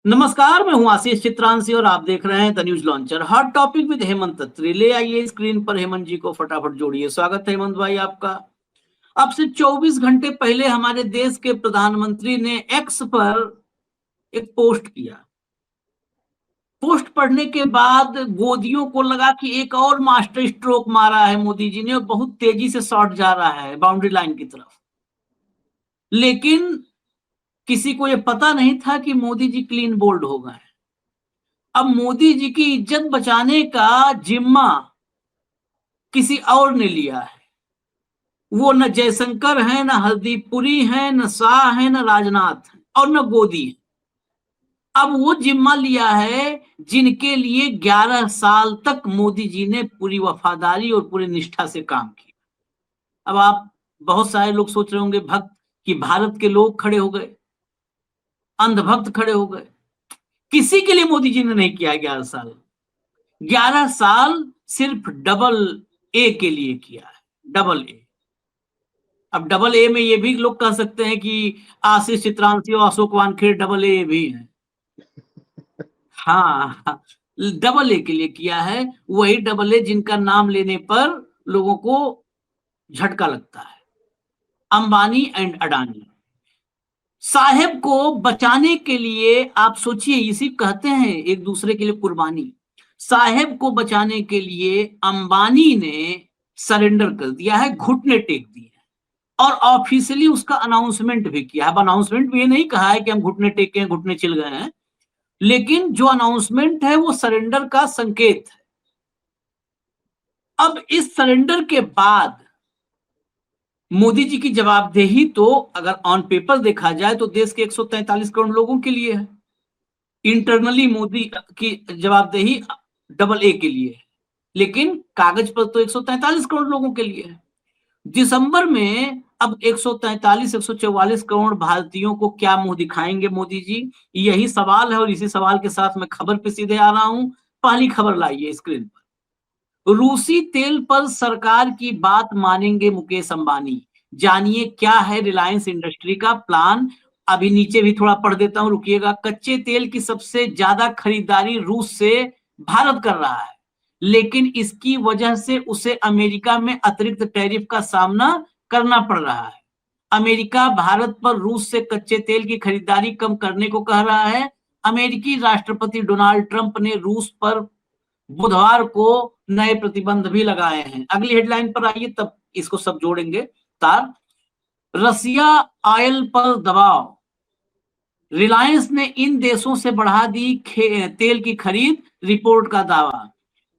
नमस्कार, मैं हूं आशीष चित्रांशी और आप देख रहे हैं the news launcher. Hot topic with Hemant Atri. ले आइए स्क्रीन पर हेमंत जी को, फटाफट जोड़िए। स्वागत है हेमंत भाई आपका। अब से 24 घंटे पहले हमारे देश के प्रधानमंत्री ने एक्स पर एक पोस्ट किया। पोस्ट पढ़ने के बाद गोदियों को लगा कि एक और मास्टर स्ट्रोक मारा है मोदी जी ने और बहुत तेजी से शॉट जा रहा है बाउंड्री लाइन की तरफ। लेकिन किसी को यह पता नहीं था कि मोदी जी क्लीन बोल्ड हो गए। अब मोदी जी की इज्जत बचाने का जिम्मा किसी और ने लिया है। वो न जयशंकर है, न हरदीप पुरी है, न शाह है, न राजनाथ है और न मोदी है। अब वो जिम्मा लिया है जिनके लिए 11 साल तक मोदी जी ने पूरी वफादारी और पूरी निष्ठा से काम किया। अब आप बहुत सारे लोग सोच रहे होंगे भक्त कि भारत के लोग खड़े हो गए, अंधभक्त खड़े हो गए। किसी के लिए मोदी जी ने नहीं किया 11 साल। 11 साल सिर्फ डबल ए के लिए किया है। Double A. अब डबल ए में ये भी लोग कह सकते हैं कि आशीष चित्रांशी और अशोक वानखेड़े डबल ए भी हैं। हाँ, डबल ए के लिए किया है। वही डबल ए जिनका नाम लेने पर लोगों को झटका लगता है। अंबानी एंड अडानी साहेब को बचाने के लिए आप सोचिए, इसी कहते हैं एक दूसरे के लिए कुर्बानी। साहेब को बचाने के लिए अंबानी ने सरेंडर कर दिया है, घुटने टेक दिए और ऑफिशियली उसका अनाउंसमेंट भी किया है। अब अनाउंसमेंट में ये नहीं कहा है कि हम घुटने टेके हैं, घुटने चिल गए हैं, लेकिन जो अनाउंसमेंट है वो सरेंडर का संकेत है। अब इस सरेंडर के बाद मोदी जी की जवाबदेही तो अगर ऑन पेपर देखा जाए तो देश के 143 करोड़ लोगों के लिए है। इंटरनली मोदी की जवाबदेही डबल ए के लिए है, लेकिन कागज पर तो 143 करोड़ लोगों के लिए है। दिसंबर में अब 143 144 करोड़ भारतीयों को क्या मुंह दिखाएंगे मोदी जी, यही सवाल है। और इसी सवाल के साथ मैं खबर पे सीधे आ रहा हूं। पहली खबर लाइए स्क्रीन पर। रूसी तेल पर सरकार की बात मानेंगे मुकेश अंबानी। जानिए क्या है रिलायंस इंडस्ट्री का प्लान। अभी नीचे भी थोड़ा पढ़ देता हूं, रुकिएगा। कच्चे तेल की सबसे ज्यादा खरीदारी रूस से भारत कर रहा है, लेकिन इसकी वजह से उसे अमेरिका में अतिरिक्त टैरिफ का सामना करना पड़ रहा है। अमेरिका भारत पर रूस से कच्चे तेल की खरीदारी कम करने को कह रहा है। अमेरिकी राष्ट्रपति डोनाल्ड ट्रंप ने रूस पर बुधवार को नए प्रतिबंध भी लगाए हैं। अगली हेडलाइन पर आइए, तब इसको सब जोड़ेंगे तार। रसिया ऑयल पर दबाव। रिलायंस ने इन देशों से बढ़ा दी तेल की खरीद, रिपोर्ट का दावा।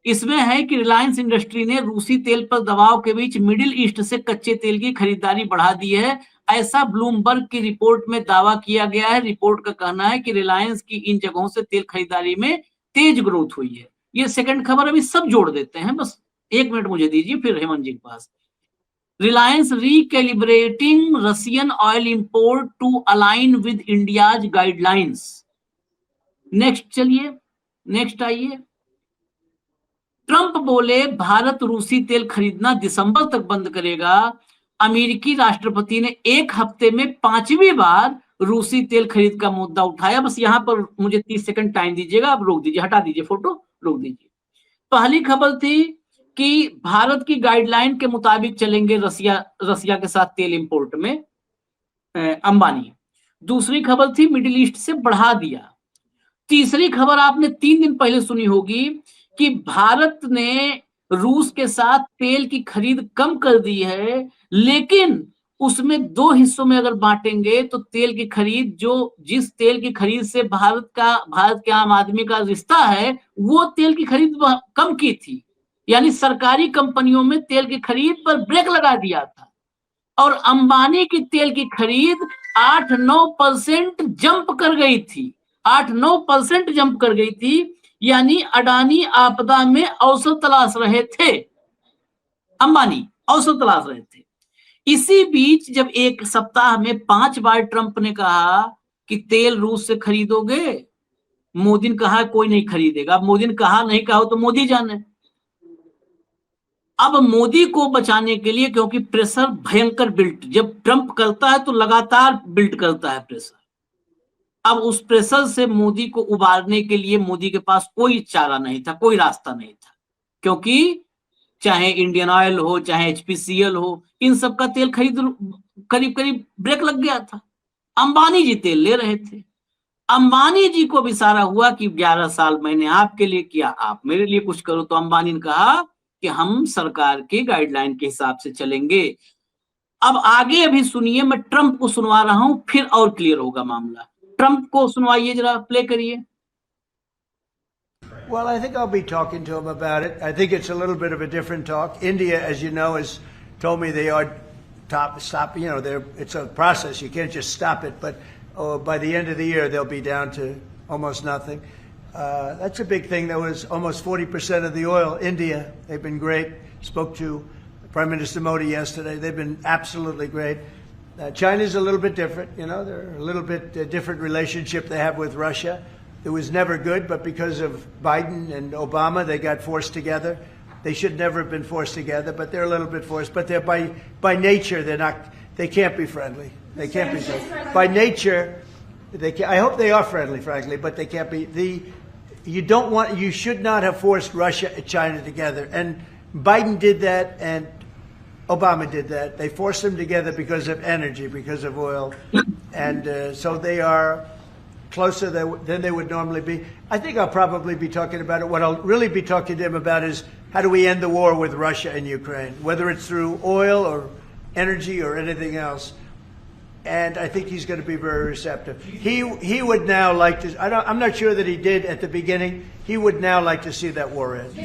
इसमें है कि रिलायंस इंडस्ट्री ने रूसी तेल पर दबाव के बीच मिडिल ईस्ट से कच्चे तेल की खरीदारी बढ़ा दी है। ऐसा ब्लूमबर्ग की रिपोर्ट में दावा किया गया है। रिपोर्ट का कहना है कि रिलायंस की इन जगहों से तेल खरीदारी में तेज ग्रोथ हुई है। ये सेकंड खबर। अभी सब जोड़ देते हैं, बस 1 मिनट मुझे दीजिए, फिर हेमंत जी के पास। Reliance recalibrating Russian oil import to align with India's guidelines. Next चलिए, नेक्स्ट आइए। ट्रंप बोले भारत रूसी तेल खरीदना दिसंबर तक बंद करेगा। अमेरिकी राष्ट्रपति ने एक हफ्ते में 5वीं बार रूसी तेल खरीद का मुद्दा उठाया। बस यहां पर मुझे 30 सेकंड टाइम दीजिएगा। आप रोक दीजिए, हटा दीजिए फोटो, रोक दीजिए। पहली खबर थी कि भारत की गाइडलाइन के मुताबिक चलेंगे रसिया के साथ तेल इंपोर्ट में अंबानी। दूसरी खबर थी मिडिल ईस्ट से बढ़ा दिया। तीसरी खबर आपने 3 दिन पहले सुनी होगी कि भारत ने रूस के साथ तेल की खरीद कम कर दी है, लेकिन उसमें 2 हिस्सों में अगर बांटेंगे तो तेल की खरीद, जो जिस तेल की खरीद से भारत के आम आदमी का रिश्ता है, वो तेल की खरीद कम की थी। यानी सरकारी कंपनियों में तेल की खरीद पर ब्रेक लगा दिया था और अंबानी की तेल की खरीद 8-9% जंप कर गई थी। 8-9% जंप कर गई थी। यानी अडानी आपदा में अवसर तलाश रहे थे, अंबानी अवसर तलाश रहे थे। इसी बीच जब एक सप्ताह में 5 बार ट्रंप ने कहा कि तेल रूस से खरीदोगे, मोदी ने कहा कोई नहीं खरीदेगा। मोदी ने कहा नहीं कहा तो मोदी जाने। अब मोदी को बचाने के लिए, क्योंकि प्रेशर भयंकर बिल्ट जब ट्रंप करता है तो लगातार बिल्ट करता है प्रेशर, अब उस प्रेशर से मोदी को उबारने के लिए मोदी के पास कोई चारा नहीं था, कोई रास्ता नहीं था, क्योंकि चाहे इंडियन ऑयल हो, चाहे एचपीसीएल हो, इन सब का तेल खरीद करीब करीब ब्रेक लग गया था। अंबानी जी तेल ले रहे थे। अंबानी जी को भी इशारा हुआ कि 11 साल मैंने आपके लिए किया, आप मेरे लिए कुछ करो। तो अंबानी ने कहा कि हम सरकार के गाइडलाइन के हिसाब से चलेंगे। अब आगे अभी सुनिए, मैं ट्रंप को सुनवा रहा हूं, फिर और क्लियर होगा मामला। ट्रंप को सुनवाइए, जरा प्ले करिए। Well, I think I'll be talking to him about it. I think it's a little bit of a different talk. India, as you know, has told me they are stop. You know, it's a process. You can't just stop it. But by the end of the year, they'll be down to almost nothing. That's a big thing. There was almost 40% of the oil. India, they've been great. Spoke to Prime Minister Modi yesterday. They've been absolutely great. China's a little bit different. You know, they're a little bit different relationship they have with Russia. It was never good, but because of Biden and Obama, they got forced together. They should never have been forced together, but they're a little bit forced. But they're by nature, they're not. They can't be friendly. They can't be friendly. By nature, they can, I hope they are friendly, frankly, but they can't be. You should not have forced Russia and China together. And Biden did that, and Obama did that. They forced them together because of energy, because of oil, and so they are closer than they would normally be. I think I'll probably be talking about it. What I'll really be talking to him about is how do we end the war with Russia and Ukraine, whether it's through oil or energy or anything else. And I think he's going to be very receptive. He would now like to. I'm not sure that he did at the beginning. He would now like to see that war end.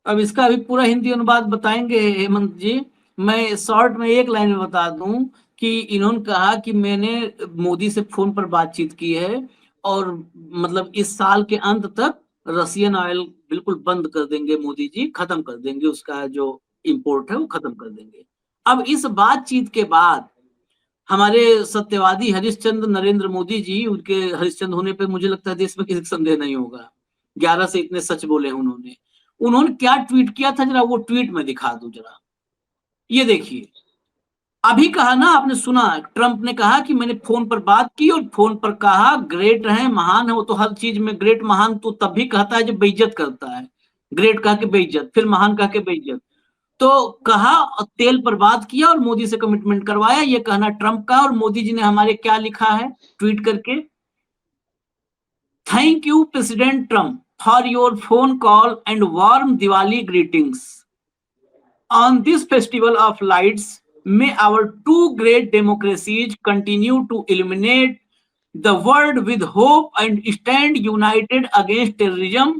अब इसका भी पूरा हिंदी अनुवाद बताएंगे हेमंत जी। मैं short में एक line में बता दूं कि इन्होंने कहा कि मैंने मोदी से फोन पर बातचीत की है और मतलब इस साल के अंत तक रशियन ऑयल बिल्कुल बंद कर देंगे मोदी जी, खत्म कर देंगे, उसका जो इंपोर्ट है वो खत्म कर देंगे। अब इस बातचीत के बाद हमारे सत्यवादी हरिश्चंद्र नरेंद्र मोदी जी, उनके हरिश्चंद्र होने पे मुझे लगता है देश में किसी संदेह नहीं होगा। 11 से इतने सच बोले उन्होंने। उन्होंने क्या ट्वीट किया था, जरा वो ट्वीट में दिखा दूं जरा। ये देखिए, अभी कहा ना, आपने सुना, ट्रंप ने कहा कि मैंने फोन पर बात की और फोन पर कहा ग्रेट है, महान है। वो तो हर चीज में ग्रेट महान तो तब भी कहता है जब बेइज्जत करता है। ग्रेट कह के बेइज्जत, फिर महान कह के बेइज्जत। तो कहा, तेल पर बात किया और मोदी से कमिटमेंट करवाया, ये कहना ट्रंप का। और मोदी जी ने हमारे क्या लिखा है ट्वीट करके, thank you president Trump for your phone call and warm Diwali greetings on this festival of lights. May our two great democracies continue to illuminate the world with hope and stand united against terrorism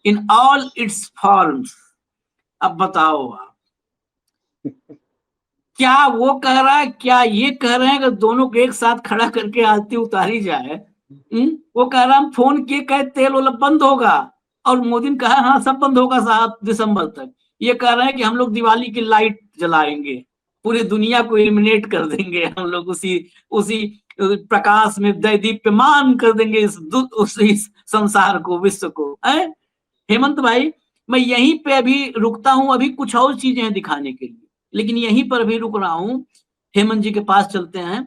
in all its forms. अब बताओ आप, क्या वो कह रहा है, क्या ये कह रहे हैं कि दोनों को एक साथ खड़ा करके आरती उतारी जाए? वो कह रहा है हम फोन किए, कहे तेल वाला बंद होगा, और मोदी ने कहा हाँ सब बंद होगा 7 दिसंबर तक। ये कह रहे हैं कि हम लोग दिवाली की लाइट जलाएंगे, पूरी दुनिया को इल्यूमिनेट कर देंगे हम लोग, उसी प्रकाश में दीप्यमान कर देंगे इस संसार को, विश्व को। हेमंत भाई, मैं यहीं पे अभी रुकता हूं, अभी कुछ और चीजें हैं दिखाने के लिए, लेकिन यहीं पर अभी रुक रहा हूं। हेमंत जी के पास चलते हैं।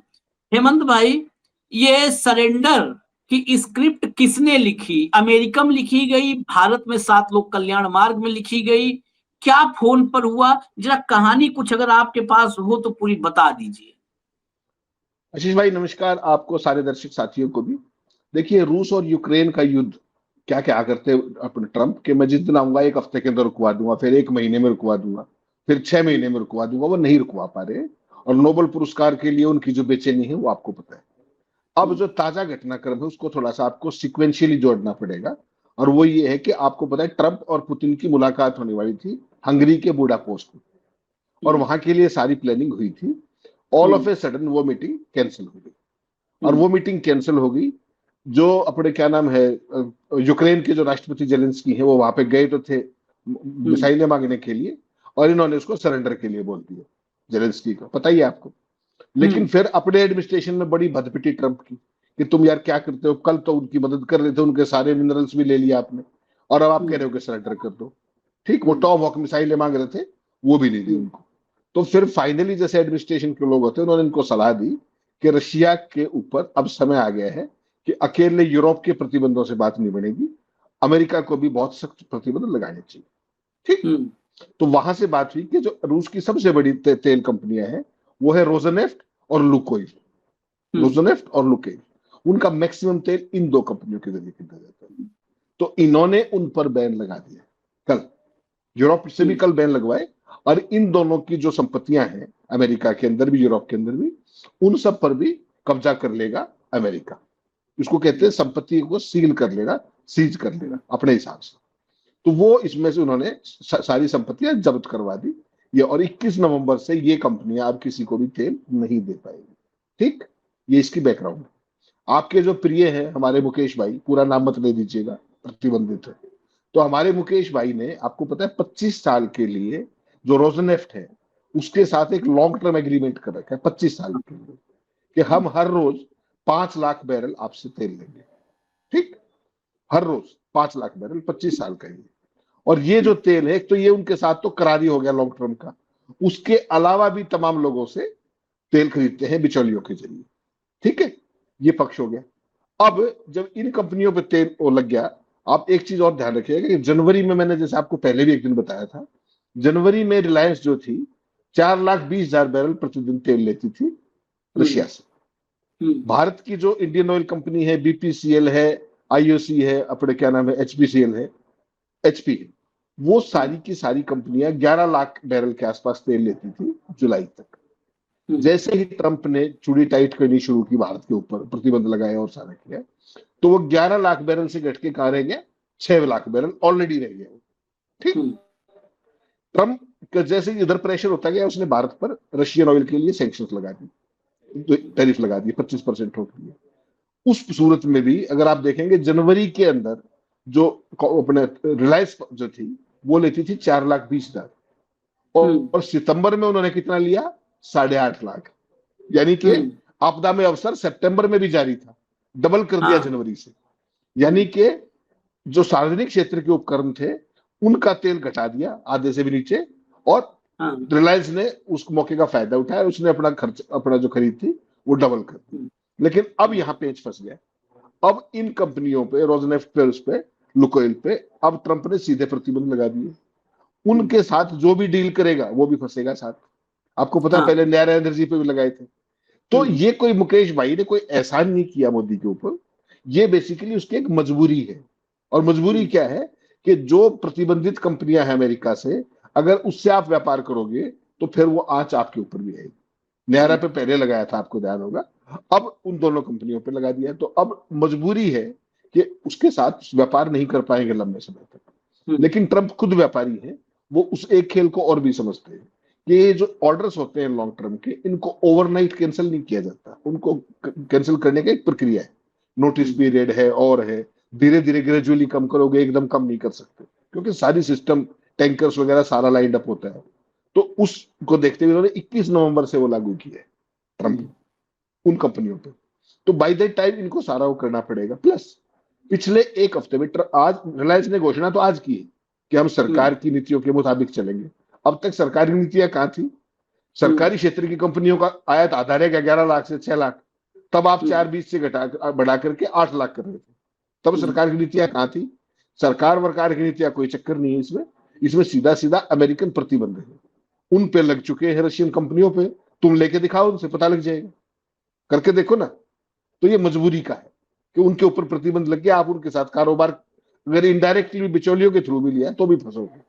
हेमंत भाई, ये सरेंडर की स्क्रिप्ट किसने लिखी? अमेरिका में लिखी गई, भारत में 7 लोग कल्याण मार्ग में लिखी गई, क्या फोन पर हुआ? जरा कहानी कुछ अगर आपके पास हो तो पूरी बता दीजिए। आशीष भाई नमस्कार, आपको सारे दर्शक साथियों को भी। देखिए, रूस और यूक्रेन का युद्ध क्या क्या करते अपने ट्रंप के, मैं जिस दिन आऊंगा 1 हफ्ते के अंदर रुकवा दूंगा, फिर 1 महीने में रुकवा दूंगा, फिर 6 महीने में रुकवा दूंगा, वो नहीं रुकवा पा रहे। और नोबेल पुरस्कार के लिए उनकी जो बेचैनी है वो आपको पता है। अब जो ताजा घटनाक्रम है उसको थोड़ा सा आपको सिक्वेंशियली जोड़ना पड़ेगा, और वो ये है कि आपको पता है ट्रंप और पुतिन की मुलाकात होने वाली थी हंगरी के बुडापेस्ट में, और वहां के लिए सारी प्लानिंग हुई थी। ऑल ऑफ ए सडन वो मीटिंग कैंसिल हो गई, और वो मीटिंग कैंसिल हो गई। जो अपने क्या नाम है, यूक्रेन के जो राष्ट्रपति जेलेंस्की हैं वो वहां पे गए तो थे मिसाइलें मांगने के लिए, और इन्होंने उसको सरेंडर के लिए बोल दिया जेलेंस्की को, पता ही है आपको। लेकिन फिर अपने एडमिनिस्ट्रेशन में बड़ी भदपिटी ट्रंप की कि तुम यार क्या करते हो, कल तो उनकी मदद कर रहे थे, उनके सारे मिनरल्स भी ले लिया आपने, और अब आप कह रहे हो कि सरेंडर कर दो। ठीक, वो टॉम हॉक मिसाइलें मांग रहे थे, वो भी नहीं दी उनको। तो फिर फाइनली जैसे एडमिनिस्ट्रेशन के लोग होते हैं, उन्होंने इनको सलाह दी कि रशिया के ऊपर अब समय आ गया है कि अकेले यूरोप के प्रतिबंधों से बात नहीं बनेगी, अमेरिका को भी बहुत सख्त प्रतिबंध लगाने चाहिए। ठीक, तो वहां से बात हुई कि जो रूस की सबसे बड़ी तेल कंपनियां हैं वो है रोजनेफ्ट और लुकोइल। रोजनेफ्ट और लुकोइल, उनका मैक्सिमम तेल इन दो कंपनियों के जरिए खरीदा जाता है। तो इन्होंने उन पर बैन लगा दिया कल, यूरोप से भी कल बैन लगवाए, और इन दोनों की जो संपत्तियां हैं अमेरिका के अंदर भी यूरोप के अंदर भी, उन सब पर भी कब्जा कर लेगा अमेरिका। इसको कहते हैं संपत्ति को सील कर लेना, सीज कर लेना अपने हिसाब से। तो वो इसमें से उन्होंने सारी संपत्तियां जब्त करवा दी ये, और 21 नवंबर से ये कंपनियां अब किसी को भी तेल नहीं दे पाएगी। ठीक, ये इसकी बैकग्राउंड। आपके जो प्रिय हैं हमारे मुकेश भाई, पूरा नाम मत ले दीजिएगा, प्रतिबंधित है, तो हमारे मुकेश भाई ने, आपको पता है 25 साल के लिए जो रोजनेफ्ट है उसके साथ एक लॉन्ग टर्म एग्रीमेंट कर रखा है 25 साल के लिए, कि हम हर रोज 5 लाख बैरल आपसे तेल लेंगे। ठीक, हर रोज 5 लाख बैरल, 25 साल का ही। और ये जो तेल है, एक तो ये उनके साथ तो करारी हो गया लॉन्ग टर्म का, उसके अलावा भी तमाम लोगों से तेल खरीदते हैं बिचौलियों के जरिए। ठीक है, ये पक्ष हो गया। अब जब इन कंपनियों पे तेल लग गया, आप एक चीज और ध्यान रखिएगा कि जनवरी में, मैंने जैसे आपको पहले भी एक दिन बताया था, जनवरी में रिलायंस जो थी 4,20,000 बैरल प्रतिदिन तेल लेती थी रशिया से। भारत की जो इंडियन ऑयल कंपनी है, बीपीसीएल है, आईओसी है, अपने क्या नाम है, एचपीसीएल है, एचपी, वो सारी की सारी कंपनियां 11 लाख बैरल के आसपास तेल लेती थी जुलाई तक। जैसे ही ट्रंप ने चूड़ी टाइट करनी शुरू की, भारत के ऊपर प्रतिबंध लगाया और सारा किया, तो वो 11 लाख बैरल से घट के कहां रह गया, 6 लाख बैरल ऑलरेडी रह गया। ठीक, ट्रंप का जैसे इधर प्रेशर होता गया, उसने भारत पर रशियन ऑयल के लिए सैंक्शंस लगा दी, टैरिफ लगा दी, 25% रोक दिया। उस सूरत में भी अगर आप देखेंगे, जनवरी के अंदर जो अपने रिलायंस जो थी वो लेती थी 4,20,000, और सितंबर में उन्होंने कितना लिया, 8.5 लाख। यानी कि आपदा में अवसर सितंबर में भी जारी था, डबल कर दिया जनवरी से। यानी कि जो सार्वजनिक क्षेत्र के उपकरण थे उनका तेल घटा दिया आधे से भी नीचे, और रिलायंस ने उस मौके का फायदा उठाया, उसने अपना खर्च, अपना जो खरीद थी वो डबल कर दी। लेकिन अब यहां पेच फंस गया। अब इन कंपनियों पे, रोजनेफ्ट पे, उस पे, लुकोइल पे, अब ट्रंप ने सीधे प्रतिबंध लगा दिए। उनके साथ जो भी डील करेगा वो भी फंसेगा साथ। आपको पता है पहले नया एनर्जी पे भी लगाए थे। तो ये कोई मुकेश भाई ने कोई एहसान नहीं किया मोदी के ऊपर, ये बेसिकली उसकी एक मजबूरी है। और मजबूरी क्या है कि जो प्रतिबंधित कंपनियां हैं अमेरिका से, अगर उससे आप व्यापार करोगे तो फिर वो आंच आपके ऊपर भी आएगी। न्यारा पे पहले लगाया था, आपको ध्यान होगा, अब उन दोनों कंपनियों पे लगा दिया। तो अब मजबूरी है कि उसके साथ व्यापार नहीं कर पाएंगे लंबे समय तक। लेकिन ट्रंप खुद व्यापारी है, वो उस एक खेल को और भी समझते हैं कि ये जो ऑर्डर्स होते हैं लॉन्ग टर्म के, इनको ओवरनाइट कैंसिल नहीं किया जाता, उनको कैंसिल करने का एक प्रक्रिया है, नोटिस पीरियड है, और है, धीरे धीरे ग्रेजुअली कम करोगे, एकदम कम नहीं कर सकते, क्योंकि सारी सिस्टम, टैंकर्स वगैरह सारा लाइंड अप होता है। तो उसको देखते हुए उन्होंने 21 नवंबर से वो लागू किया है ट्रंप उन कंपनियों पे। तो बाय दैट टाइम इनको सारा वो करना पड़ेगा। प्लस पिछले एक हफ्ते में आज रिलायंस ने घोषणा तो आज की है कि हम सरकार की नीतियों के मुताबिक चलेंगे। अब तक सरकारी नीतियां कहां थी? सरकारी क्षेत्र की कंपनियों का आयात आधार है 11 लाख से 6 लाख, तब आप 4,20 से बढ़ा करके 8 लाख कर रहे थे। तब सरकार की नीतियां कहां थी? सरकार वरकार की नीतियां कोई चक्कर नहीं है इसमें। इसमें सीधा सीधा अमेरिकन प्रतिबंध है, उन पे लग चुके हैं, रशियन कंपनियों पे। तुम लेके दिखाओ, उनसे पता लग जाएगा, करके देखो ना। तो ये मजबूरी का है कि उनके ऊपर प्रतिबंध लग गया, आप उनके साथ कारोबार अगर इनडायरेक्टली बिचौलियों के थ्रू भी लिया तो भी फंसोगे।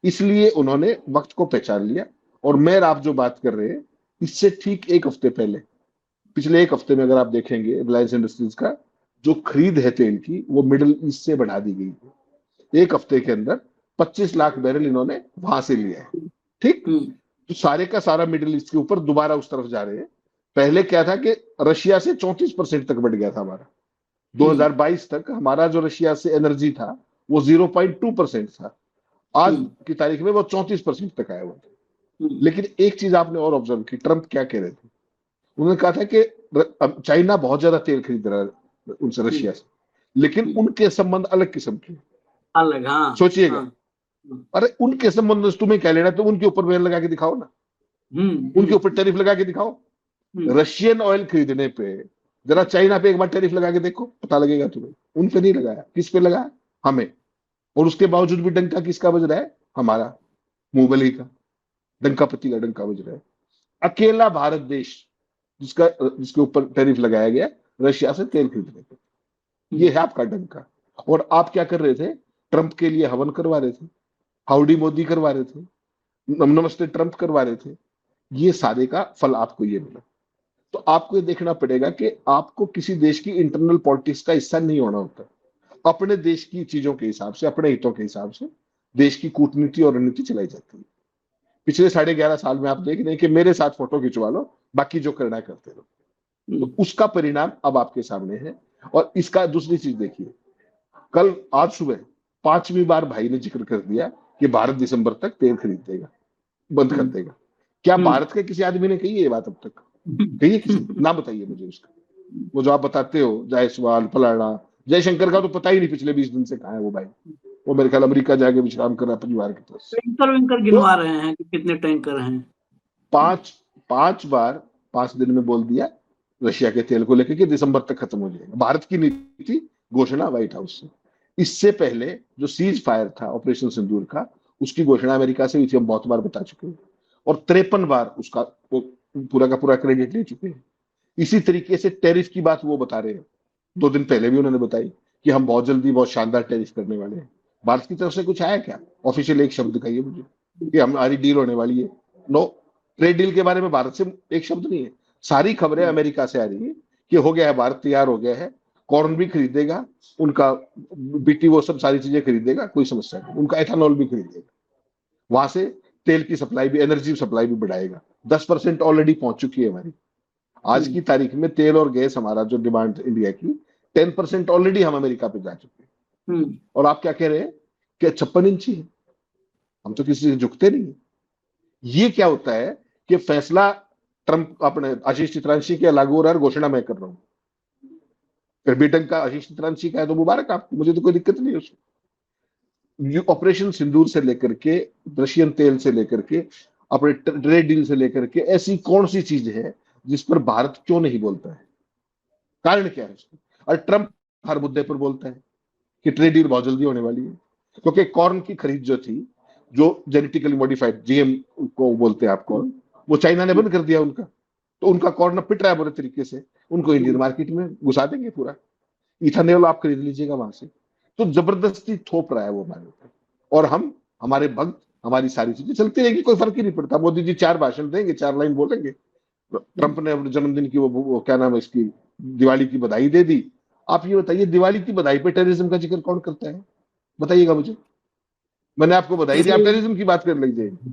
इसलिए उन्होंने वक्त को पहचान लिया। और मैं आप जो बात कर रहे हैं, इससे ठीक एक हफ्ते पहले, पिछले एक हफ्ते में अगर आप देखेंगे, रिलायंस इंडस्ट्रीज का जो खरीद है तेल की, वो मिडिल ईस्ट से बढ़ा दी गई है। एक हफ्ते के अंदर 25 लाख बैरल इन्होंने वहां से लिया है। ठीक, तो सारे का सारा मिडिल ईस्ट के ऊपर दोबारा उस तरफ जा रहे हैं। पहले क्या था कि रशिया से 34% तक बढ़ गया था हमारा। 2022 तक हमारा जो रशिया से एनर्जी था वो 0.2% था। आज की तारीख में वो 34% तक आया हुआ था। लेकिन एक चीज आपने और ऑब्जर्व की, ट्रंप क्या कह रहे थे? उन्होंने कहा था कि चाइना बहुत ज्यादा तेल खरीद रहा है उनसे, रशिया से, लेकिन उनके संबंध अलग किस्म के, अलग। हाँ, सोचिएगा। अरे उनके संबंध तुम्हें क्या लेना? तो उनके ऊपर बैन लगा के दिखाओ ना, उनके ऊपर टैरिफ लगा के दिखाओ। रशियन ऑयल खरीदने पे जरा चाइना पे एक बार टैरिफ लगा के देखो, पता लगेगा तुम्हें। उन पे नहीं लगाया, किस पे लगाया? हमें। और उसके बावजूद भी डंका किसका बज रहा है? हमारा, मूंगफली का डंका, पति का डंका बज रहा है। अकेला भारत देश जिसके ऊपर टैरिफ लगाया गया रशिया से तेल खरीदने पे, ये है आपका डंका। और आप क्या कर रहे थे? ट्रंप के लिए हवन करवा रहे थे, हाउडी मोदी करवा रहे थे, नमस्ते ट्रंप करवा रहे थे। ये सारे का फल आपको ये मिला। तो आपको ये देखना पड़ेगा कि आपको किसी देश की इंटरनल पॉलिटिक्स का हिस्सा नहीं होना होता। अपने देश की चीजों के हिसाब से, अपने हितों के हिसाब से देश की कूटनीति और रणनीति चलाई जाती है। पिछले 11.5 साल में आप देख रहे हैं कि मेरे साथ फोटो खिंचवा लो, बाकी जो करना है करते रहो। तो उसका परिणाम अब आपके सामने है। और इसका दूसरी चीज देखिए, कल आज सुबह 5वीं बार भाई ने जिक्र कर दिया कि भारत दिसंबर तक तेल खरीद देगा, बंद कर देगा। क्या भारत के किसी आदमी ने कही है ये बात अब तक? कही है किसी? ना बताइए मुझे उसका। वो जो आप बताते हो जायसवाल फलाना, जयशंकर का तो पता ही नहीं पिछले 20 दिन से कहाँ है वो भाई। वो मेरे ख्याल अमेरिका जाके विश्राम कर रहा है परिवार की तरफ से। टैंकर वैंकर गिनवा रहे हैं कि कितने टैंकर हैं। 5 दिन में बोल दिया रशिया के तेल को लेकर कि दिसंबर तक खत्म हो जाएगा। भारत की नीति घोषणा व्हाइट हाउस से। इससे पहले जो सीज फायर था ऑपरेशन सिंदूर का, उसकी घोषणा अमेरिका से हुई थी, हम बहुत बार बता चुके हैं। और 53 बार उसका वो पूरा का पूरा क्रेडिट ले चुके हैं। इसी तरीके से टैरिफ की बात वो बता रहे हैं, 2 दिन पहले भी उन्होंने बताई कि हम बहुत जल्दी बहुत शानदार टैरिफ करने वाले हैं। भारत की तरफ से कुछ आया क्या? ऑफिशियल एक शब्द कहिए मुझे कि हमारी डील होने वाली है। नो, ट्रेड डील के बारे में भारत से एक शब्द नहीं है। सारी खबरें अमेरिका से आ रही है कि हो गया है, भारत तैयार हो गया है, कॉर्न भी खरीदेगा, उनका बीटी वो सब सारी चीजें खरीदेगा, कोई समस्या नहीं, उनका एथेनॉल भी खरीदेगा। वहां से तेल की सप्लाई भी, एनर्जी सप्लाई भी बढ़ाएगा। 10% ऑलरेडी पहुंच चुकी है हमारी। आज की तारीख में तेल और गैस हमारा जो डिमांड इंडिया की 10% ऑलरेडी हम अमेरिका पे जा चुके हैं। और आप क्या कह रहे हैं कि 56 इंची है? हम तो किसी से झुकते नहीं है। ये क्या होता है कि फैसला ट्रंप अपने आशीष चित्रांशी के लागू हो रहा है, घोषणा मैं कर रहा हूं। फिर ब्रिटेन का आशीष चित्रांशी का है तो मुबारक आपको, मुझे तो कोई दिक्कत नहीं है उसमें। ऑपरेशन सिंदूर से लेकर के, रशियन तेल से लेकर के, अपने ट्रेड डील से लेकर के, ऐसी कौन सी चीज है जिस पर भारत क्यों नहीं बोलता है? कारण क्या है उसका? और ट्रंप हर मुद्दे पर बोलता है कि ट्रेड डील बहुत जल्दी होने वाली है। क्योंकि कॉर्न की खरीद जो थी, जो जेनेटिकली मॉडिफाइड जीएम को बोलते हैं आप कॉर्न, वो चाइना ने बंद कर दिया उनका। तो उनका कॉर्न पिट रहा है बुरे तरीके से, उनको इंडियन मार्केट में घुसा देंगे पूरा। इथानॉल आप खरीद लीजिएगा वहां से। तो जबरदस्ती थोप रहा है वो हमारे ऊपर। और हम, हमारे भक्त, हमारी सारी चीजें चलती रहेगी, कोई फर्क ही नहीं पड़ता। मोदी जी 4 भाषण देंगे, 4 लाइन बोलेंगे। ट्रंप ने अपने जन्मदिन की वो क्या नाम है इसकी, दिवाली की बधाई दे दी। आप ये बताइए, दिवाली की बधाई पे टेररिज्म का जिक्र कौन करता है? बताइएगा मुझे। मैंने आपको बधाई दी, आप टेररिज्म की बात करने लग जाएंगे।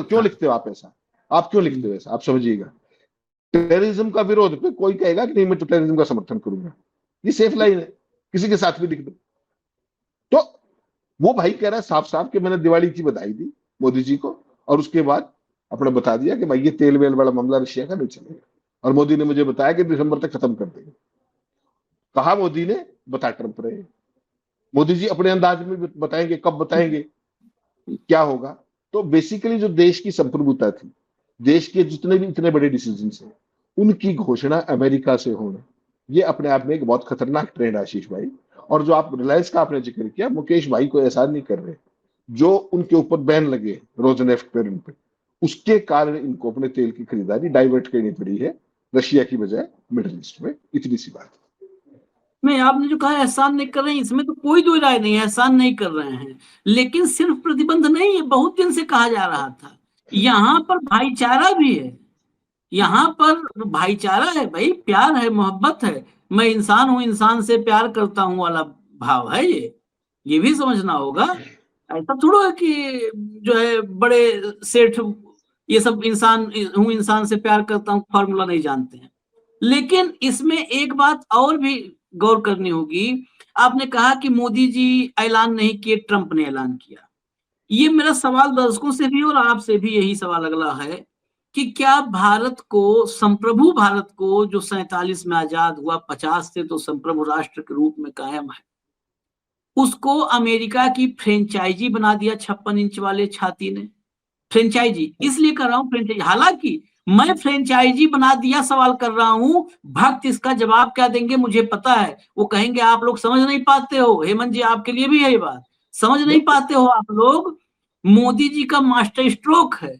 क्यों लिखते हो आप ऐसा? आप क्यों लिखते हो ऐसा? आप समझिएगा, टेररिज्म का विरोध पे कोई कहेगा कि नहीं मैं तो टेररिज्म का समर्थन करूंगा, ये सेफ लाइन है, किसी के साथ भी लिख दो। तो वो भाई कह रहा है साफ साफ कि मैंने दिवाली की बधाई दी मोदी जी को, और उसके बाद अपने बता दिया कि भाई ये तेल वेल वाला मामला रशिया का नहीं चलेगा। और मोदी ने मुझे बताया कि दिसंबर तक खत्म कर देंगे। कहा मोदी ने? बता ट्रंप रहे। मोदी जी अपने अंदाज में बताएंगे, कब बताएंगे, क्या होगा। तो बेसिकली जो देश की संप्रभुता थी, देश के जितने भी इतने बड़े डिसीजन है, उनकी घोषणा अमेरिका से होना, ये अपने आप में एक बहुत खतरनाक ट्रेंड है आशीष भाई। और जो आप रिलायंस का आपने जिक्र किया, मुकेश भाई को एहसान नहीं कर रहे, जो उनके ऊपर बैन लगे रोजनेफ्ट पर, इन पे, उसके कारण इनको अपने तेल की खरीदारी डाइवर्ट करनी पड़ी है रशिया की बजाय मिडिल ईस्ट में। इतनी सी बात। नहीं, आपने जो कहा एहसान नहीं कर रहे हैं, इसमें तो कोई दो राय नहीं है, एहसान नहीं कर रहे हैं। लेकिन सिर्फ प्रतिबंध नहीं है, बहुत दिन से कहा जा रहा था यहाँ पर भाईचारा भी है, यहाँ पर भाईचारा है भाई, प्यार है, मोहब्बत है, मैं इंसान हूं, इंसान से प्यार करता हूं वाला भाव है ये भी समझना होगा। ऐसा थोड़ा है कि जो है बड़े सेठ ये सब इंसान हूं, इंसान से प्यार करता हूं फॉर्मूला नहीं जानते हैं। लेकिन इसमें एक बात और भी गौर करनी होगी। आपने कहा कि मोदी जी ऐलान नहीं किए, ट्रंप ने ऐलान किया। ये मेरा सवाल दर्शकों से भी और आपसे भी यही सवाल अगला है कि क्या भारत को, संप्रभु भारत को जो 47 में आजाद हुआ, 50 से तो संप्रभु राष्ट्र के रूप में कायम है, उसको अमेरिका की फ्रेंचाइजी बना दिया 56 इंच वाले छाती ने। फ्रेंचाइजी इसलिए कर रहा हूं, फ्रेंचाइजी, हालांकि मैं फ्रेंचाइजी बना दिया, सवाल कर रहा हूं, भक्त इसका जवाब क्या देंगे मुझे पता है। वो कहेंगे आप लोग समझ नहीं पाते हो। हेमंत जी, आपके लिए भी है ये बात, समझ नहीं बिल्कुल। पाते हो आप लोग। मोदी जी का मास्टर स्ट्रोक है।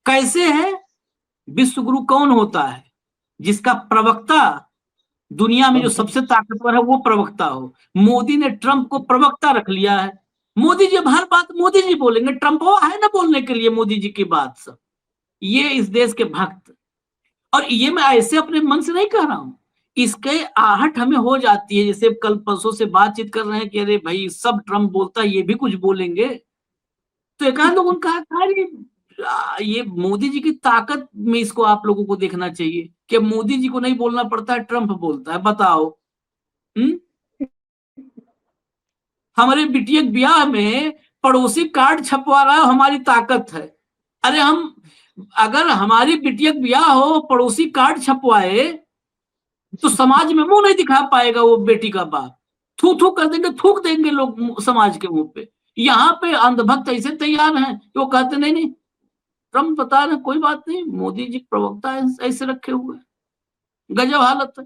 कैसे है? विश्व गुरु कौन होता है? जिसका प्रवक्ता दुनिया में जो ट्रम्प है। सबसे ताकतवर है वो प्रवक्ता हो। मोदी ने ट्रंप को प्रवक्ता रख लिया है। मोदी जी अब हर बात मोदी जी बोलेंगे, ट्रंप वो है ना बोलने के लिए मोदी जी की बात सब। ये इस देश के भक्त, और ये मैं ऐसे अपने मन से नहीं कह रहा हूं, इसके आहट हमें हो जाती है। जैसे कल परसों से बातचीत कर रहे हैं कि अरे भाई सब ट्रंप बोलता है, ये भी कुछ बोलेंगे। तो एक आध लोगों ने कहा था ये मोदी जी की ताकत में इसको आप लोगों को देखना चाहिए कि मोदी जी को नहीं बोलना पड़ता है, ट्रंप बोलता है। बताओ। हम्म हमारे बिटिया के ब्याह में पड़ोसी कार्ड छपवा रहा है, हमारी ताकत है। अरे हम, अगर हमारी बिटिया के ब्याह हो पड़ोसी कार्ड छपवाए तो समाज में मुंह नहीं दिखा पाएगा वो बेटी का बाप। थू थू कर देंगे, थूक देंगे लोग समाज के मुंह पे। यहाँ पे अंधभक्त ऐसे तैयार हैं कि वो कहते नहीं नहीं, ट्रम्प बता रहे कोई बात नहीं, मोदी जी प्रवक्ता ऐसे रखे हुए। गजब हालत है।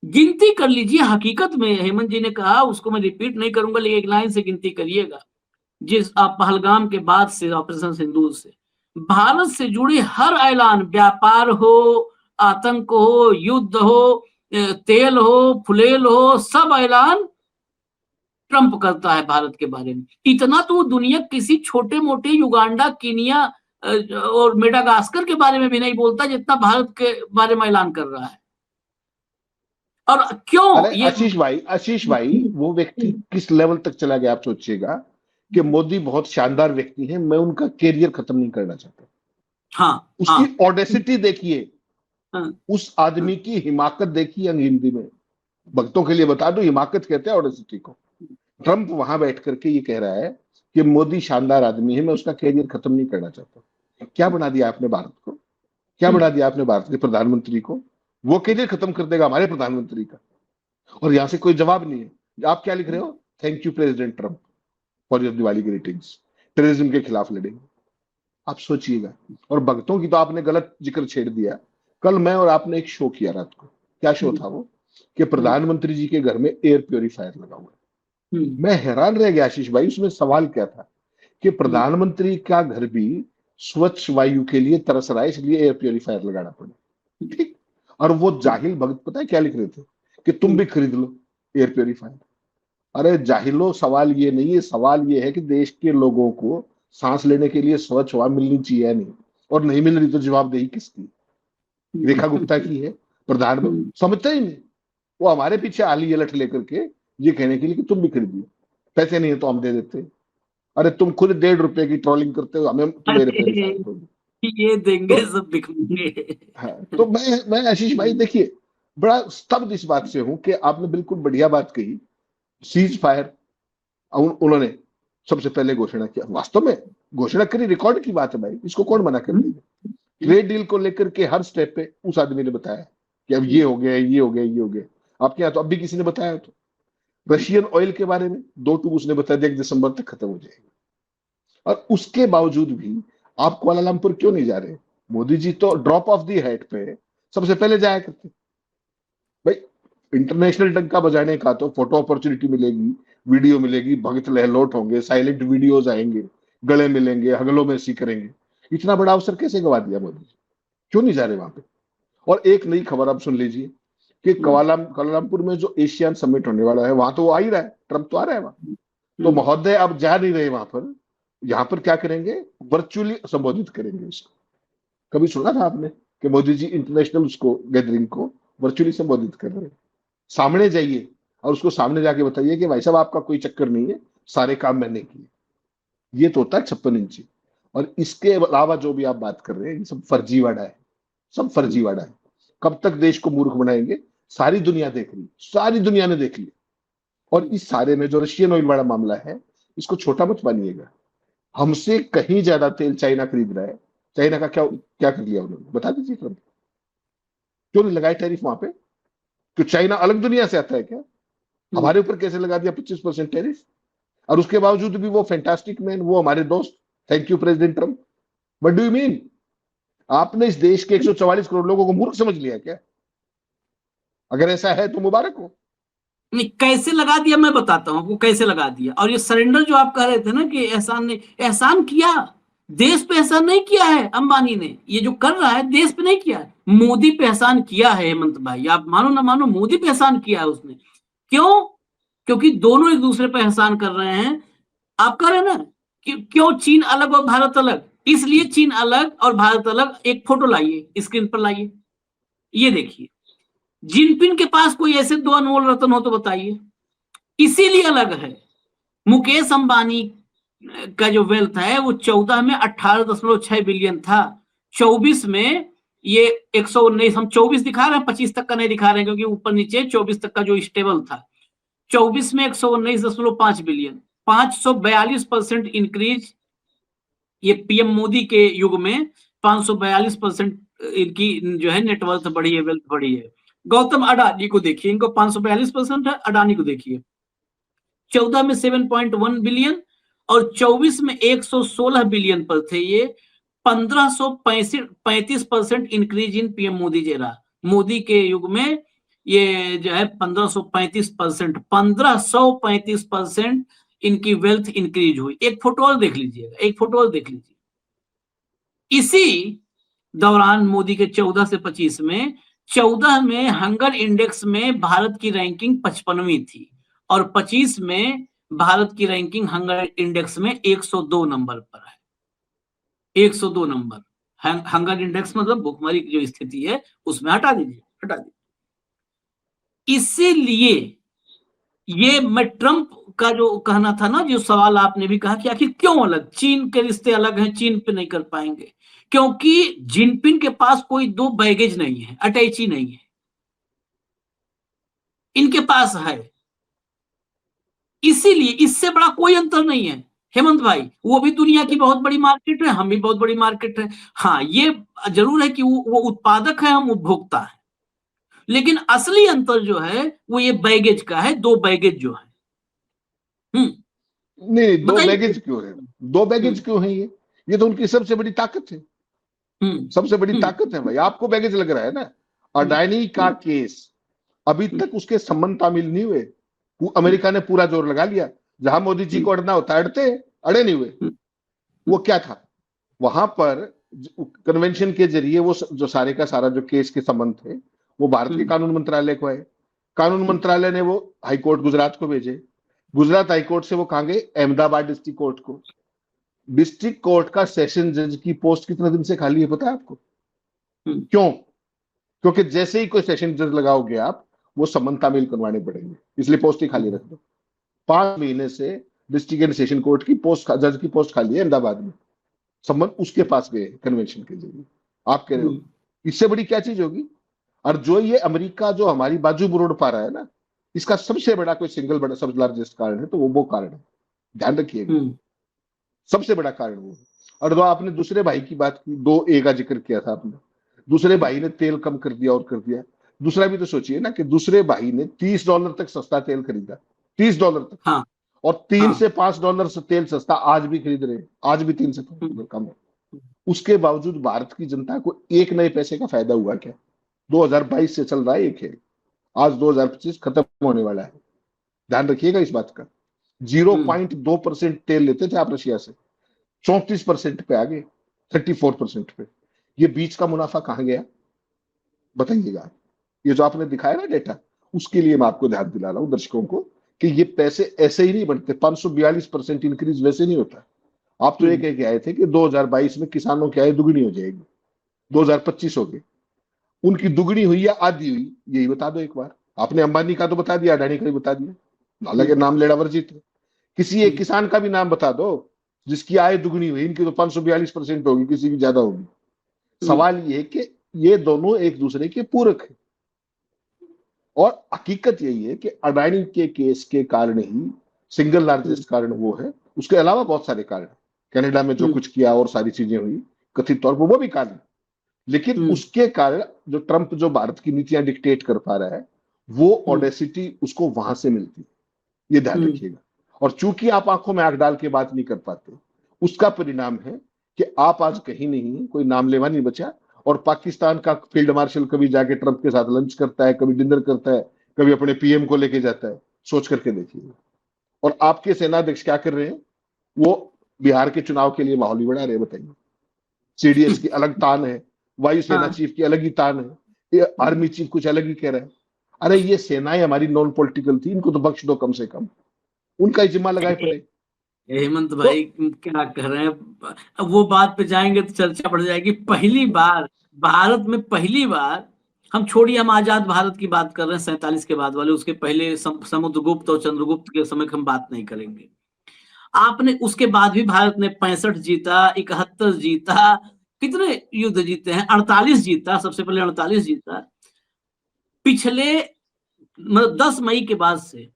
गिनती कर लीजिए। हकीकत में हेमंत जी ने कहा, उसको मैं रिपीट नहीं करूंगा, लेकिन एक लाइन से गिनती करिएगा। जिस आप पहलगाम के बाद से, ऑपरेशन सिंदूर से, भारत से जुड़े हर ऐलान, व्यापार हो, आतंक हो, युद्ध हो, तेल हो, फुलेल हो, सब ऐलान ट्रंप करता है भारत के बारे में। इतना तो दुनिया किसी छोटे मोटे युगांडा, कीनिया और मेडागास्कर के बारे में भी नहीं बोलता जितना भारत के बारे में ऐलान कर रहा है। और क्यों अरे ये आशीष भाई, वो व्यक्ति किस लेवल तक चला गया आप सोचिएगा कि मोदी बहुत शानदार व्यक्ति हैं, मैं उनका कैरियर खत्म नहीं करना चाहता। हाँ उसकी हाँ ऑडेसिटी देखिए, हाँ उस आदमी की हिमाकत देखिए। हिंदी में भक्तों के लिए बता दो, हिमाकत कहते हैं ऑडेसिटी को। ट्रंप वहां बैठ करके ये कह रहा है कि मोदी शानदार आदमी है, मैं उसका कैरियर खत्म नहीं करना चाहता। क्या बना दिया आपने भारत को? क्या बना दिया आपने भारत के प्रधानमंत्री को? वो कैरियर खत्म कर देगा हमारे प्रधानमंत्री का। और यहां से कोई जवाब नहीं है। आप क्या लिख रहे हो? Thank you president Trump for your Diwali greetings, terrorism के खिलाफ लड़ेंगे। आप सोचिएगा। और भक्तों की तो आपने गलत जिक्र छेड़ दिया। कल मैं और आपने एक शो किया रात को। क्या शो था वो? कि प्रधानमंत्री जी के घर में एयर प्योरीफायर लगा हुआ है। मैं हैरान रह गया आशीष भाई। उसमें सवाल क्या था कि प्रधानमंत्री का घर भी स्वच्छ वायु के लिए तरस रहा है, इसलिए एयर प्योरीफायर लगाना पड़े। ठीक। और वो जाहिल भक्त पता है क्या लिख रहे थे? कि तुम भी खरीद लो एयर प्योरीफायर। अरे जाहिलो, सवाल ये नहीं है। सवाल ये है कि देश के लोगों को सांस लेने के लिए स्वच्छ हवा मिलनी चाहिए या नहीं, और नहीं मिल रही तो जवाबदेही किसकी? रेखा गुप्ता की है? प्रधानमंत्री समझते ही नहीं। वो हमारे पीछे आली अलट लेकर के ये कहने के लिए कि तुम भी खरीदिए, पैसे नहीं है तो हम दे देते हैं। अरे तुम खुद 1.5 रुपए की ट्रोलिंग करते हो, हमें तुम एयर प्योरीफायर दोगे। ये देंगे, तो सब दिखाएंगे। हाँ, तो मैं आशीष भाई देखिए, बड़ा स्तब्ध इस बात से हूं कि आपने बिल्कुल बढ़िया बात कही। सीज फायर उन्होंने सबसे पहले घोषणा किया। वास्तव में घोषणा करी, रिकॉर्ड की बात है भाई, इसको कौन मना कर देगा? ट्रेड डील को लेकर के हर स्टेप पे उस आदमी ने बताया कि अब ये हो गया, ये हो गया, ये हो गया। आपके यहाँ तो अब भी किसी ने बताया? तो रशियन ऑयल के बारे में 2 टूक उसने बता दिया कि दिसंबर तक खत्म हो जाएगा। और उसके बावजूद भी आप कुआलालंपुर क्यों नहीं जा रहे? मोदी जी तो ड्रॉप ऑफ दी हैट पे सबसे पहले जाया करते भाई। इंटरनेशनल डंका बजाने का तो फोटो अपॉर्चुनिटी मिलेगी, वीडियो मिलेगी, भगत लहलोट होंगे, साइलेंट वीडियोज आएंगे, गले मिलेंगे, हगलों में सी करेंगे। इतना बड़ा अवसर कैसे गवा दिया मोदी जी? क्यों नहीं जा रहे वहां पे? और एक नई खबर आप सुन लीजिए कि कुआलालंपुर में जो एशियन समिट होने वाला है, वहां तो वो आ ही रहा है, ट्रंप तो आ रहा है वहां। तो महोदय अब जा नहीं रहे वहां पर। यहाँ पर क्या करेंगे? वर्चुअली संबोधित करेंगे इसको। कभी सुना था आपने कि मोदी जी इंटरनेशनल उसको गैदरिंग को वर्चुअली संबोधित कर रहे हैं? सामने जाइए और उसको सामने जाके बताइए कि भाई साहब आपका कोई चक्कर नहीं है, सारे काम मैंने किए। ये तो होता है 56 इंची। और इसके अलावा जो भी आप बात कर रहे हैं, ये सब फर्जीवाड़ा है, सब फर्जीवाड़ा है। कब तक देश को मूर्ख बनाएंगे? सारी दुनिया देख रही, सारी दुनिया ने देख लिया। और इस सारे में जो रशियन ऑयल वाला मामला है, इसको छोटा मत मानिएगा। हमसे कहीं ज्यादा तेल चाइना खरीद रहा है। चाइना का क्या क्या कर लिया उन्होंने? बता दीजिए ट्रंप। क्यों नहीं लगाए टैरिफ वहां पे? क्यों चाइना अलग दुनिया से आता है क्या? हमारे ऊपर कैसे लगा दिया 25% टैरिफ? और उसके बावजूद भी वो फैंटास्टिक मैन, वो हमारे दोस्त, thank you president Trump. What do you mean? आपने इस देश के 144 करोड़ लोगों को मूर्ख समझ लिया क्या? अगर ऐसा है तो मुबारक हो। नहीं, कैसे लगा दिया मैं बताता हूँ आपको कैसे लगा दिया। और ये सरेंडर जो आप कह रहे थे ना कि एहसान ने एहसान किया, देश पे एहसान नहीं किया है अंबानी ने। ये जो कर रहा है देश पे नहीं किया है, मोदी पे एहसान किया है हेमंत भाई। आप मानो ना मानो, मोदी पे एहसान किया है उसने। क्यों? क्योंकि दोनों एक दूसरे पे एहसान कर रहे हैं। आप कह रहे हैं ना कि क्यों चीन अलग और भारत अलग, इसलिए चीन अलग और भारत अलग। एक फोटो लाइए, स्क्रीन पर लाइए, ये देखिए। जिनपिंग के पास कोई ऐसे दो अनमोल रत्न हो तो बताइए। इसीलिए अलग है। मुकेश अंबानी का जो वेल्थ है वो 14 में 18.6 बिलियन था, 24 में ये 119, हम 24 दिखा रहे हैं, 25 तक का नहीं दिखा रहे हैं क्योंकि ऊपर नीचे 24 तक का जो स्टेबल था। 24 में 119.5 बिलियन, 542% इंक्रीज। ये पीएम मोदी के युग में 542% इनकी जो है नेटवर्थ बढ़ी है, वेल्थ बढ़ी है। गौतम अडानी को देखिए, इनको 542% है। अडानी को देखिए 14 में 7.1 बिलियन और 24 में 116 बिलियन पर थे ये। 1535% इंक्रीज इन पीएम मोदी जेरा। मोदी के युग में ये जो है 1535% इनकी वेल्थ इंक्रीज हुई। एक फोटो और देख लीजिएगा, एक फोटो और देख लीजिए। इसी दौरान मोदी के 14 से 25 में, 14 में हंगर इंडेक्स में भारत की रैंकिंग 55वीं थी और 25 में भारत की रैंकिंग हंगर इंडेक्स में 102 नंबर पर है। 102 नंबर। हंगर इंडेक्स मतलब भुखमरी की जो स्थिति है उसमें हटा दीजिए, हटा दीजिए। इसीलिए ये मैं ट्रंप का जो कहना था ना, जो सवाल आपने भी कहा कि आखिर क्यों अलग, चीन के रिश्ते अलग हैं, चीन पे नहीं कर पाएंगे, क्योंकि जिनपिंग के पास कोई दो बैगेज नहीं है, अटैची नहीं है, इनके पास है। इसीलिए इससे बड़ा कोई अंतर नहीं है हेमंत भाई। वो भी दुनिया की बहुत बड़ी मार्केट है, हम भी बहुत बड़ी मार्केट है। हाँ, ये जरूर है कि वो उत्पादक है, हम उपभोक्ता है। लेकिन असली अंतर जो है वो ये बैगेज का है, दो बैगेज जो है। नहीं, दो बताइए। बैगेज क्यों है? दो बैगेज क्यों है? ये तो उनकी सबसे बड़ी ताकत है। सबसे बड़ी ताकत है भाई। आपको बैगेज लग रहा है ना? अडानी का केस अभी तक उसके संबंध तामील नहीं हुए। अमेरिका ने पूरा जोर लगा लिया। जहां मोदी जी को अड़ना होता है अड़ते, अड़े नहीं हुए। वो क्या था वहां पर कन्वेंशन के जरिए, वो जो सारे का सारा जो केस के संबंध थे वो भारत के कानून मंत्रालय को है। कानून मंत्रालय ने वो हाईकोर्ट गुजरात को भेजे। गुजरात हाईकोर्ट से वो कहां गए? अहमदाबाद डिस्ट्रिक्ट कोर्ट को। डिस्ट्रिक्ट कोर्ट का सेशन जज की पोस्ट कितने दिन से खाली है पता है आपको? क्यों? क्योंकि जैसे ही कोई सेशन जज लगाओगे आप, वो संबंध तामील करवाने पड़ेंगे, इसलिए पोस्ट ही खाली रख दो। 5 महीने से डिस्ट्रिक्ट एंड सेशन कोर्ट की पोस्ट, जज की पोस्ट खाली है अहमदाबाद में। संबंध उसके पास गए कन्वेंशन के लिए। आप कह रहे हो इससे बड़ी क्या चीज होगी? और जो ये अमेरिका जो हमारी बाजू बुरोड़ पा रहा है ना, इसका सबसे बड़ा कोई सिंगल बड़ा सबसे लार्जेस्ट कारण है तो वो कारण है, ध्यान रखिएगा। सबसे बड़ा कारण वो है। और जो आपने दूसरे भाई की बात की, 2A का जिक्र किया था आपने, दूसरे भाई ने तेल कम कर दिया और कर दिया। दूसरा भी तो सोचिए ना कि दूसरे भाई ने $30 तक सस्ता तेल खरीदा, $30 तक। हाँ, और 3 से $5 से तेल सस्ता आज भी खरीद रहे हैं, आज भी 3 से $5 कम है। उसके बावजूद भारत की जनता को एक नए पैसे का फायदा हुआ क्या? 2022 से चल रहा है एक है, आज 2025 खत्म होने वाला है। ध्यान रखिएगा इस बात का। 0.2% तेल लेते थे आप रशिया से, 34% पे आ गए, 34% पे। ये बीच का मुनाफा कहां गया बताइएगा? ये जो आपने दिखाया ना डेटा, उसके लिए मैं आपको ध्यान दिला रहा हूं दर्शकों को कि ये पैसे ऐसे ही नहीं बनते। 542% इंक्रीज वैसे नहीं होता। आप तो एक आए थे कि 2022 में किसानों की आय दुगनी हो जाएगी, 2025 हो गई, उनकी दुगनी हुई या आधी हुई? यही बता दो एक बार। आपने अंबानी का तो बता दिया, अडानी का भी बता दिया, हालांकि नाम लेना वर्जित है। किसी एक किसान का भी नाम बता दो जिसकी आय दुगनी हुई। इनकी तो 542% होगी, किसी की ज्यादा होगी। सवाल ये है कि ये दोनों एक दूसरे के पूरक है। और हकीकत यही है कि अडानी के केस के कारण ही सिंगल लार्जेस्ट कारण वो है। उसके अलावा बहुत सारे कारण, कनाडा में जो कुछ किया और सारी चीजें हुई कथित तौर पर, वो भी कारण। लेकिन उसके कारण जो ट्रंप जो भारत की नीतियां डिक्टेट कर पा रहा है, वो ऑडेसिटी उसको वहां से मिलती है, ये ध्यान रखिएगा। और चूंकि आप आंखों में आंख डाल के बात नहीं कर पाते, उसका परिणाम है कि आप आज कहीं नहीं, कोई नाम लेवा नहीं बचा, और पाकिस्तान का फील्ड मार्शल कभी जाके ट्रंप के साथ लंच करता है, कभी डिनर करता है, कभी अपने पीएम को लेके जाता है। सोच करके देखिए। और आपके सेनाध्यक्ष क्या कर रहे हैं? वो बिहार के चुनाव के लिए माहौल ही बढ़ा रहे हैं। बताइए, सीडीएस की अलग तान है, वायुसेना हाँ। चीफ की अलग ही तान है, ये आर्मी चीफ कुछ अलग ही कह रहा है। अरे ये सेनाएं हमारी नॉन पॉलिटिकल थी, इनको तो बख्श दो कम से कम, उनका ही जिम्मा लगाए पड़े। हेमंत तो भाई क्या कह रहे हैं, अब वो बात पे जाएंगे तो चर्चा बढ़ जाएगी। पहली बार भारत में, पहली बार, हम छोड़िए, हम आजाद भारत की बात कर रहे हैं 47 के बाद वाले, उसके पहले समुद्रगुप्त और चंद्रगुप्त के समय की हम बात नहीं करेंगे। आपने उसके बाद भी भारत ने 65 जीता, 71 जीता, कितने युद्ध जीते हैं, 48 जीता, सबसे पहले 48 जीता। पिछले मतलब 10 मई के बाद से,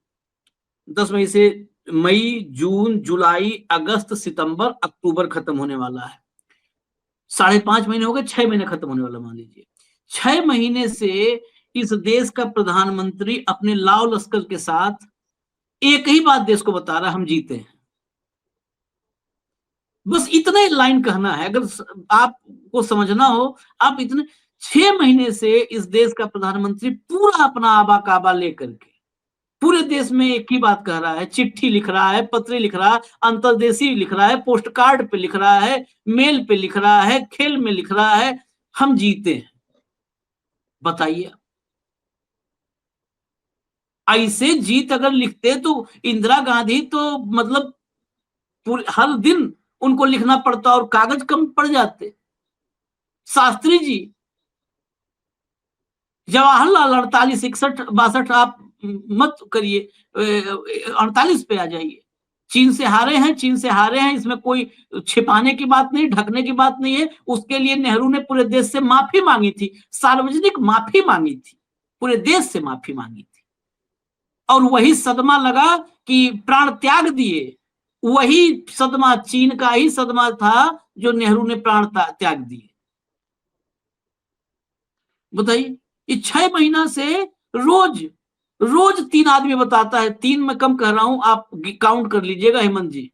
10 मई से मई, जून, जुलाई, अगस्त, सितंबर, अक्टूबर खत्म होने वाला है। 5.5 महीने हो गए, 6 महीने खत्म होने वाला मान लीजिए। 6 महीने से इस देश का प्रधानमंत्री अपने लाव लश्कर के साथ एक ही बात देश को बता रहा, हम जीते हैं। बस इतना ही लाइन कहना है, अगर आपको समझना हो, आप इतने 6 महीने से इस देश का प्रधानमंत्री पूरा अपना आबा काबा लेकर के पूरे देश में एक ही बात कह रहा है, चिट्ठी लिख रहा है, पत्र लिख रहा है, अंतर्देशीय लिख रहा है, पोस्ट कार्ड पे लिख रहा है, मेल पे लिख रहा है, खेल में लिख रहा है, हम जीते हैं। बताइए, ऐसे जीत अगर लिखते तो इंदिरा गांधी तो मतलब हर दिन उनको लिखना पड़ता और कागज कम पड़ जाते। शास्त्री जी, जवाहरलाल 48, 61, 62 आप मत करिए, 48 पे आ जाइए। चीन से हारे हैं, चीन से हारे हैं, इसमें कोई छिपाने की बात नहीं, ढकने की बात नहीं है। उसके लिए नेहरू ने पूरे देश से माफी मांगी थी, सार्वजनिक माफी मांगी थी, पूरे देश से माफी मांगी थी। और वही सदमा लगा कि प्राण त्याग दिए, वही सदमा, चीन का ही सदमा था जो नेहरू ने प्राण त्याग दिए। बताइए, ये 6 महीना से रोज रोज 3 आदमी बताता है, 3 मैं कम कह रहा हूं, आप काउंट कर लीजिएगा हेमंत जी,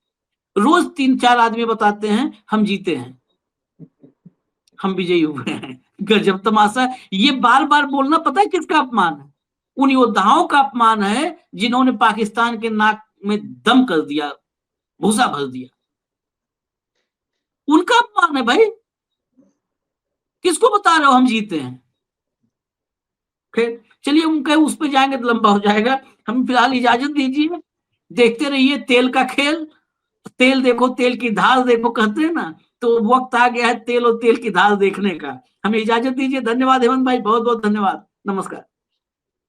रोज 3-4 आदमी बताते हैं हम जीते हैं, हम विजयी हुए हैं। गजब तमाशा। ये बार बार बोलना पता है किसका अपमान है? उन योद्धाओं का अपमान है जिन्होंने पाकिस्तान के नाक में दम कर दिया, भूसा भर दिया, उनका अपमान है भाई। किसको बता रहे हो हम जीते हैं? फिर चलिए, उनके उस पर जाएंगे तो लंबा हो जाएगा, हम फिलहाल इजाजत दीजिए। देखते रहिए तेल का खेल, तेल देखो, तेल की धार देखो, कहते हैं ना, तो वक्त आ गया है तेल और तेल की धार देखने का। हमें इजाजत दीजिए। धन्यवाद हेमंत भाई, बहुत बहुत धन्यवाद। नमस्कार।